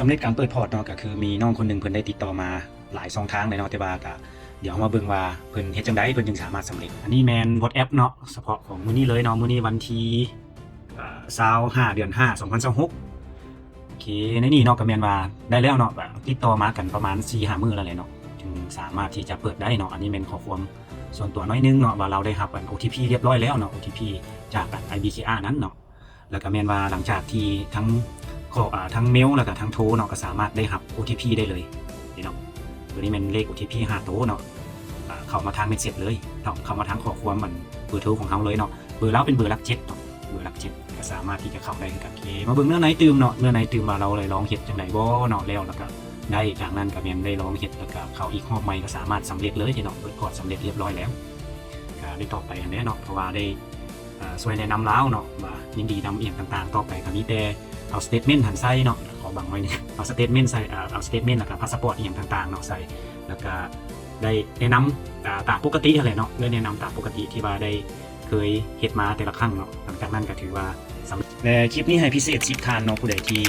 สำเร็จการเปิดพอร์ตเนาะก็คือมีน้องคนหนึ่งเพิ่นได้ติดต่อมาหลายช่องทางเลยเนาะแต่ว่าก็เดี๋ยวมาเบิ่งว่าเพิ่นเฮ็ดจังได๋เพิ่นจึงสามารถสำเร็จอันนี้แม่น WhatsApp เนาะเฉพาะของมื้อนี้เลยเนาะมื้อนี้วันที่25เดือน5 2026โอเคในนี้เนาะก็แม่นว่าได้แล้วเนาะแบบติดต่อมากันประมาณ 4-5 มื้อแล้วแหละเนาะจึงสามารถที่จะเปิดได้เนาะอันนี้แม่นข้อความส่วนตัวน้อยนึงเนาะว่าเราได้รับ OTP เรียบร้อยแล้วเนาะ OTP จาก IBKR นั้นเนาะแล้วก็แม่นว่าหลังจากที่ทั้งเมลแล้วก็ทั้งโทรเนาะก็สามารถได้รับ OTP ได้เลยนี่เนาะตัวนี้เป็นเลข OTP 5 ตัวเนาะเข้ามาทางเมสเสจเลยเนาะเข้ามาทางข้อความมันเบอร์โทรของเราเลยเนาะเบอร์เราเป็นเบอร์หลัก7เนาะเบอร์หลัก7ก็สามารถที่จะเข้าได้กันมาเบิ่งเนื้อไหนตื่มเนาะเนื้อไหนตื่มมาเราเลยลองเฮ็ดจังได๋บ่เนาะแล้วก็ได้จากนั้นก็แม่นได้ลองเฮ็ดแล้วก็เข้าอีกรอบใหม่ก็สามารถสำเร็จเลยที่เนาะเปิดพอร์ตสำเร็จเรียบร้อยแล้วก็ได้ต่อไปอันนี้เนาะเพราะว่าได้ช่วยแนะนำแล้วเนาะว่ายินดีนำเอียงต่างๆต่อไปก็มีแต่เอาสเตทเมนต์หันใส่เนาะขอบังไว้นี่เอาสเตทเมนต์ใส่เอาสเตทเมนต์แล้วก็พาสปอร์ตอย่างต่างๆเนาะใส่แล้วก็ได้แนะนำตามปกติอะไรเนาะได้แนะนำตามปกติที่ว่าได้เคยเฮ็ดมาแต่ละครั้งเนาะหลังจากนั้นก็ถือว่าสำเร็จในคลิปนี้ให้พิเศษ10 ทานเนาะผู้ใดที่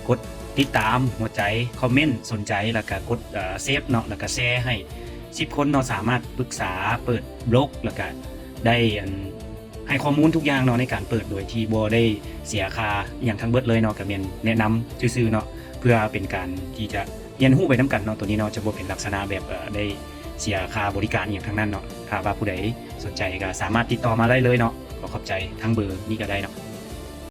กดติดตามหัวใจคอมเมนต์สนใจแล้วก็กดเซฟเนาะแล้วก็แชร์ให้10 คนเนาะสามารถปรึกษาเปิดบล็อกแล้วก็ได้ให้ข้อมูลทุกอย่างเนาะในการเปิดโดยที่บ่ได้เสียค่าอย่างทั้งเบิดเลยเนาะก็แม่นแนะนำซื่อๆเนาะเพื่อเป็นการที่จะเรียนรู้ไปนํกันเนาะตัวนี้เนาะจะบ่เป็นลักษณะแบบได้เสียค่าบริการอย่างทั้งนั้นเนาะถ้าว่าผู้ใดสนใจก็สามารถติดต่อมาได้เลยเนาะขอขอบใจทั้งเบอร์นี้ก็ได้เนาะ